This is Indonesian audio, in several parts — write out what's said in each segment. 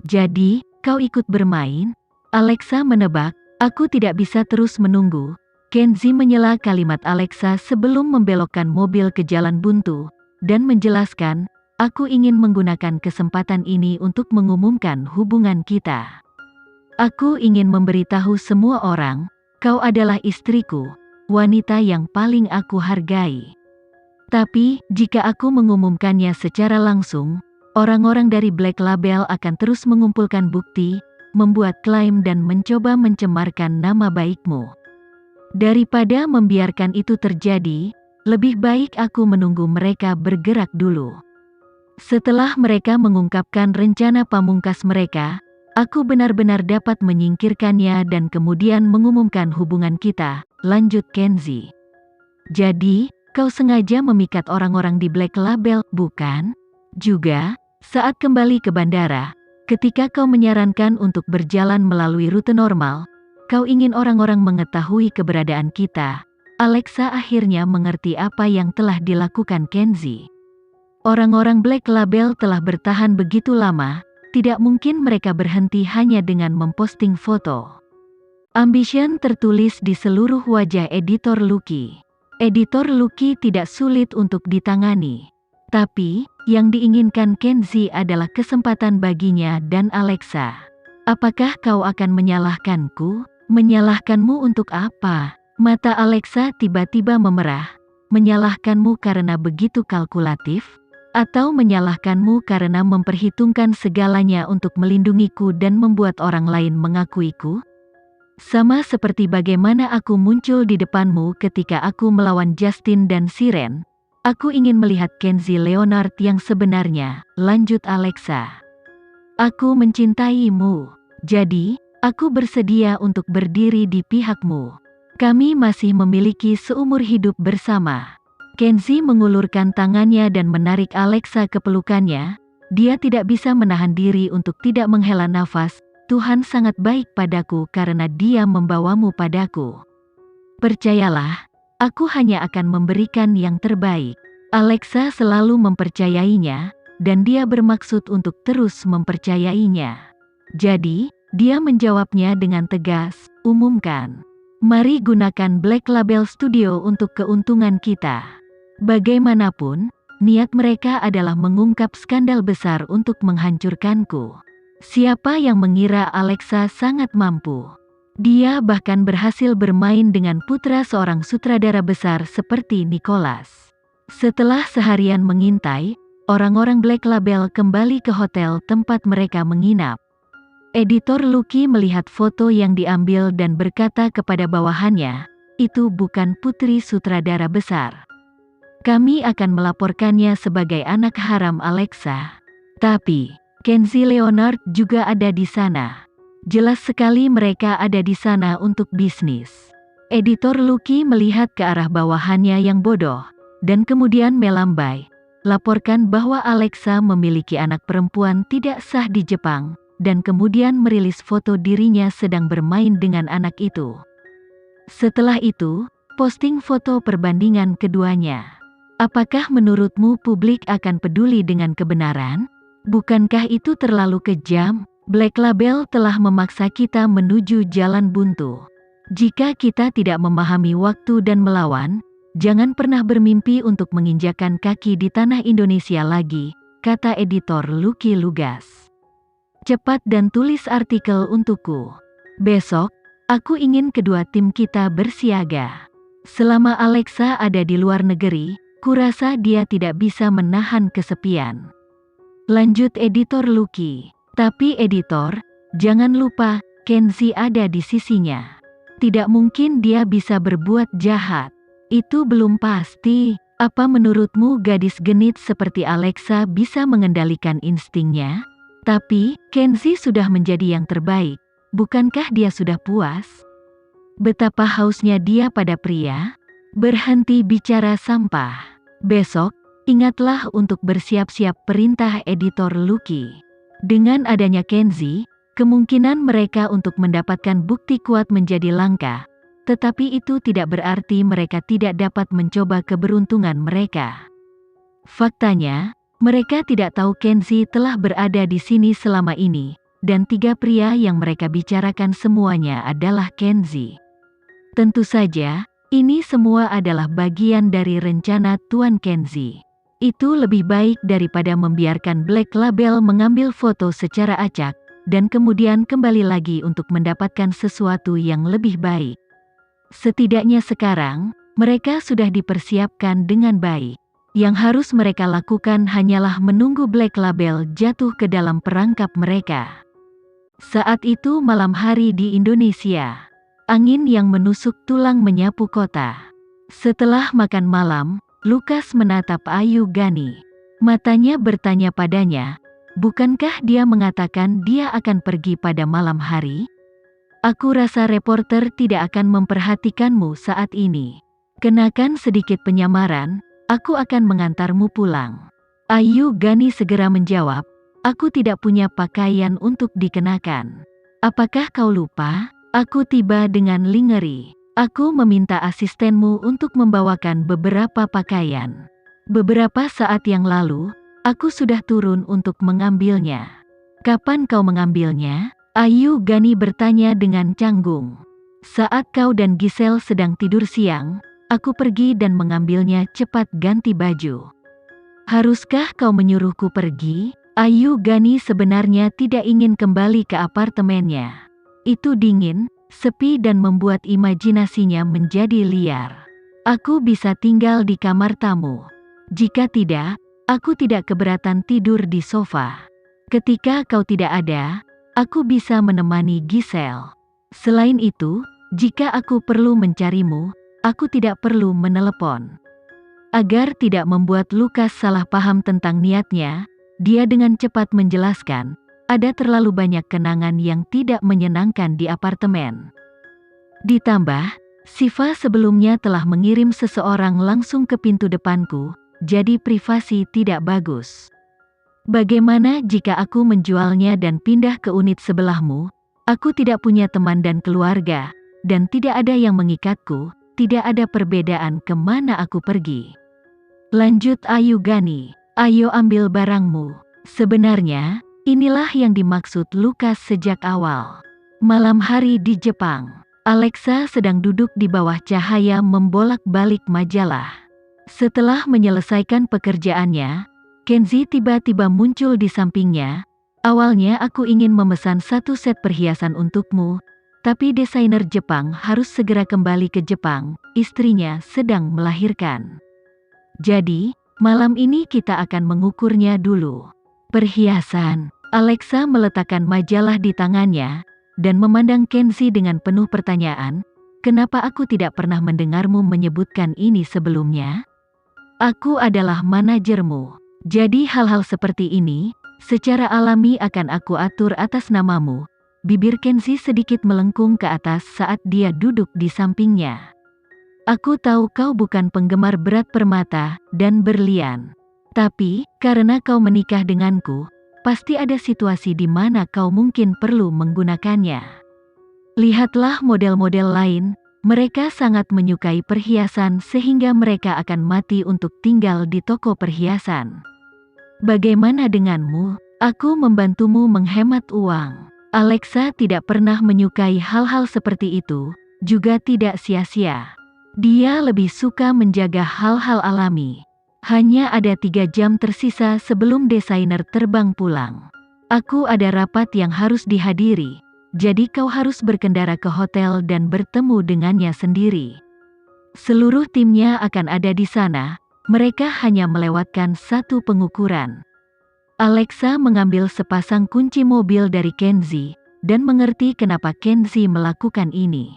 Jadi, kau ikut bermain? Alexa menebak, aku tidak bisa terus menunggu. Kenzi menyela kalimat Alexa sebelum membelokkan mobil ke jalan buntu, dan menjelaskan, aku ingin menggunakan kesempatan ini untuk mengumumkan hubungan kita. Aku ingin memberitahu semua orang, kau adalah istriku, wanita yang paling aku hargai. Tapi, jika aku mengumumkannya secara langsung, orang-orang dari Black Label akan terus mengumpulkan bukti, membuat klaim dan mencoba mencemarkan nama baikmu. Daripada membiarkan itu terjadi, lebih baik aku menunggu mereka bergerak dulu. Setelah mereka mengungkapkan rencana pamungkas mereka, aku benar-benar dapat menyingkirkannya dan kemudian mengumumkan hubungan kita, lanjut Kenzi. Jadi, kau sengaja memikat orang-orang di Black Label, bukan? Juga, saat kembali ke bandara, ketika kau menyarankan untuk berjalan melalui rute normal, kau ingin orang-orang mengetahui keberadaan kita. Alexa akhirnya mengerti apa yang telah dilakukan Kenzi. Orang-orang Black Label telah bertahan begitu lama, tidak mungkin mereka berhenti hanya dengan memposting foto. Ambition tertulis di seluruh wajah editor Lucky. Editor Lucky tidak sulit untuk ditangani. Tapi, yang diinginkan Kenzi adalah kesempatan baginya dan Alexa. Apakah kau akan menyalahkanku? Menyalahkanmu untuk apa? Mata Alexa tiba-tiba memerah. Menyalahkanmu karena begitu kalkulatif? Atau menyalahkanmu karena memperhitungkan segalanya untuk melindungiku dan membuat orang lain mengakuiku? Sama seperti bagaimana aku muncul di depanmu ketika aku melawan Justin dan Siren. Aku ingin melihat Kenzi Leonard yang sebenarnya, lanjut Alexa. Aku mencintaimu. Jadi, aku bersedia untuk berdiri di pihakmu. Kami masih memiliki seumur hidup bersama. Kenzi mengulurkan tangannya dan menarik Alexa ke pelukannya. Dia tidak bisa menahan diri untuk tidak menghela nafas. Tuhan sangat baik padaku karena Dia membawamu padaku. Percayalah, aku hanya akan memberikan yang terbaik. Alexa selalu mempercayainya, dan dia bermaksud untuk terus mempercayainya. Jadi, dia menjawabnya dengan tegas, umumkan. Mari gunakan Black Label Studio untuk keuntungan kita. Bagaimanapun, niat mereka adalah mengungkap skandal besar untuk menghancurkanku. Siapa yang mengira Alexa sangat mampu? Dia bahkan berhasil bermain dengan putra seorang sutradara besar seperti Nicholas. Setelah seharian mengintai, orang-orang Black Label kembali ke hotel tempat mereka menginap. Editor Lucky melihat foto yang diambil dan berkata kepada bawahannya, itu bukan putri sutradara besar. Kami akan melaporkannya sebagai anak haram Alexa. Tapi, Kenzi Leonard juga ada di sana. Jelas sekali mereka ada di sana untuk bisnis. Editor Lucky melihat ke arah bawahannya yang bodoh, dan kemudian melambai. Laporkan bahwa Alexa memiliki anak perempuan tidak sah di Jepang, dan kemudian merilis foto dirinya sedang bermain dengan anak itu. Setelah itu, posting foto perbandingan keduanya. Apakah menurutmu publik akan peduli dengan kebenaran? Bukankah itu terlalu kejam? Black Label telah memaksa kita menuju jalan buntu. Jika kita tidak memahami waktu dan melawan, jangan pernah bermimpi untuk menginjakan kaki di tanah Indonesia lagi, kata editor Lucky lugas. Cepat dan tulis artikel untukku. Besok, aku ingin kedua tim kita bersiaga. Selama Alexa ada di luar negeri, kurasa dia tidak bisa menahan kesepian. Lanjut editor Lucky. Tapi editor, jangan lupa, Kenzi ada di sisinya. Tidak mungkin dia bisa berbuat jahat. Itu belum pasti. Apa menurutmu gadis genit seperti Alexa bisa mengendalikan instingnya? Tapi, Kenzi sudah menjadi yang terbaik. Bukankah dia sudah puas? Betapa hausnya dia pada pria? Berhenti bicara sampah. Besok, ingatlah untuk bersiap-siap, perintah editor Lucky. Dengan adanya Kenzi, kemungkinan mereka untuk mendapatkan bukti kuat menjadi langka. Tetapi itu tidak berarti mereka tidak dapat mencoba keberuntungan mereka. Faktanya, mereka tidak tahu Kenzi telah berada di sini selama ini, dan 3 pria yang mereka bicarakan semuanya adalah Kenzi. Tentu saja, ini semua adalah bagian dari rencana Tuan Kenzi. Itu lebih baik daripada membiarkan Black Label mengambil foto secara acak, dan kemudian kembali lagi untuk mendapatkan sesuatu yang lebih baik. Setidaknya sekarang, mereka sudah dipersiapkan dengan baik. Yang harus mereka lakukan hanyalah menunggu Black Label jatuh ke dalam perangkap mereka. Saat itu malam hari di Indonesia. Angin yang menusuk tulang menyapu kota. Setelah makan malam, Lukas menatap Ayu Gani. Matanya bertanya padanya, bukankah dia mengatakan dia akan pergi pada malam hari? Aku rasa reporter tidak akan memperhatikanmu saat ini. Kenakan sedikit penyamaran, aku akan mengantarmu pulang. Ayu Gani segera menjawab, aku tidak punya pakaian untuk dikenakan. Apakah kau lupa? Aku tiba dengan lingerie. Aku meminta asistenmu untuk membawakan beberapa pakaian. Beberapa saat yang lalu, aku sudah turun untuk mengambilnya. Kapan kau mengambilnya? Ayu Gani bertanya dengan canggung. Saat kau dan Giselle sedang tidur siang, aku pergi dan mengambilnya. Cepat ganti baju. Haruskah kau menyuruhku pergi? Ayu Gani sebenarnya tidak ingin kembali ke apartemennya. Itu dingin, sepi dan membuat imajinasinya menjadi liar. Aku bisa tinggal di kamar tamu. Jika tidak, aku tidak keberatan tidur di sofa. Ketika kau tidak ada, aku bisa menemani Giselle. Selain itu, jika aku perlu mencarimu, aku tidak perlu menelepon. Agar tidak membuat Lukas salah paham tentang niatnya, dia dengan cepat menjelaskan, ada terlalu banyak kenangan yang tidak menyenangkan di apartemen. Ditambah, Siva sebelumnya telah mengirim seseorang langsung ke pintu depanku, jadi privasi tidak bagus. Bagaimana jika aku menjualnya dan pindah ke unit sebelahmu? Aku tidak punya teman dan keluarga, dan tidak ada yang mengikatku, tidak ada perbedaan kemana aku pergi. Lanjut Ayu Gani, ayo ambil barangmu. Sebenarnya, inilah yang dimaksud Lukas sejak awal. Malam hari di Jepang, Alexa sedang duduk di bawah cahaya membolak-balik majalah. Setelah menyelesaikan pekerjaannya, Kenzi tiba-tiba muncul di sampingnya. Awalnya aku ingin memesan 1 set perhiasan untukmu, tapi desainer Jepang harus segera kembali ke Jepang, istrinya sedang melahirkan. Jadi, malam ini kita akan mengukurnya dulu. Perhiasan. Alexa meletakkan majalah di tangannya, dan memandang Kenzi dengan penuh pertanyaan, kenapa aku tidak pernah mendengarmu menyebutkan ini sebelumnya? Aku adalah manajermu, jadi hal-hal seperti ini, secara alami akan aku atur atas namamu. Bibir Kenzi sedikit melengkung ke atas saat dia duduk di sampingnya. Aku tahu kau bukan penggemar berat permata dan berlian. Tapi, karena kau menikah denganku, pasti ada situasi di mana kau mungkin perlu menggunakannya. Lihatlah model-model lain, mereka sangat menyukai perhiasan sehingga mereka akan mati untuk tinggal di toko perhiasan. Bagaimana denganmu? Aku membantumu menghemat uang. Alexa tidak pernah menyukai hal-hal seperti itu, juga tidak sia-sia. Dia lebih suka menjaga hal-hal alami. Hanya ada 3 jam tersisa sebelum desainer terbang pulang. Aku ada rapat yang harus dihadiri, jadi kau harus berkendara ke hotel dan bertemu dengannya sendiri. Seluruh timnya akan ada di sana, mereka hanya melewatkan 1 pengukuran. Alexa mengambil sepasang kunci mobil dari Kenzi, dan mengerti kenapa Kenzi melakukan ini.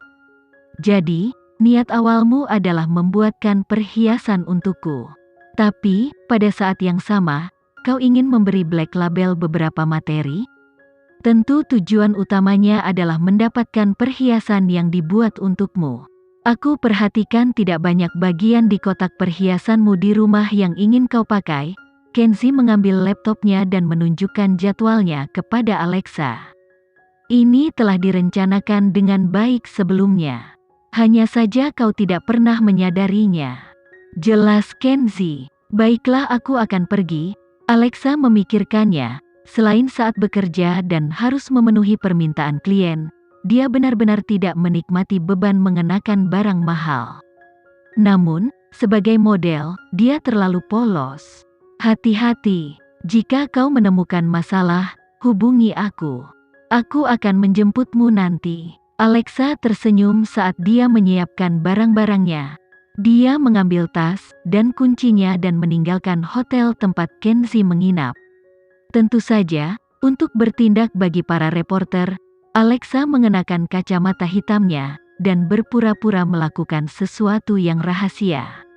Jadi, niat awalmu adalah membuatkan perhiasan untukku. Tapi, pada saat yang sama, kau ingin memberi Black Label beberapa materi? Tentu tujuan utamanya adalah mendapatkan perhiasan yang dibuat untukmu. Aku perhatikan tidak banyak bagian di kotak perhiasanmu di rumah yang ingin kau pakai. Kenzi mengambil laptopnya dan menunjukkan jadwalnya kepada Alexa. Ini telah direncanakan dengan baik sebelumnya. Hanya saja kau tidak pernah menyadarinya. Jelas Kenzi. Baiklah aku akan pergi. Alexa memikirkannya, Selain saat bekerja dan harus memenuhi permintaan klien, dia benar-benar tidak menikmati beban mengenakan barang mahal. Namun, sebagai model, dia terlalu polos. Hati-hati, jika kau menemukan masalah, hubungi aku. Aku akan menjemputmu nanti. Alexa tersenyum saat dia menyiapkan barang-barangnya. Dia mengambil tas dan kuncinya dan meninggalkan hotel tempat Kenzi menginap. Tentu saja, untuk bertindak bagi para reporter, Alexa mengenakan kacamata hitamnya dan berpura-pura melakukan sesuatu yang rahasia.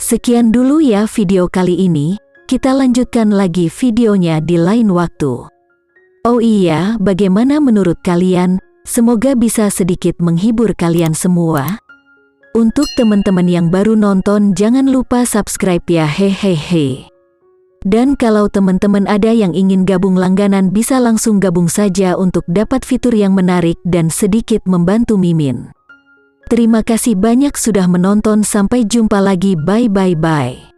Sekian dulu ya video kali ini, kita lanjutkan lagi videonya di lain waktu. Oh iya, bagaimana menurut kalian? Semoga bisa sedikit menghibur kalian semua. Untuk teman-teman yang baru nonton, jangan lupa subscribe ya, hehehe. Dan kalau teman-teman ada yang ingin gabung langganan, bisa langsung gabung saja untuk dapat fitur yang menarik dan sedikit membantu Mimin. Terima kasih banyak sudah menonton, sampai jumpa lagi, bye.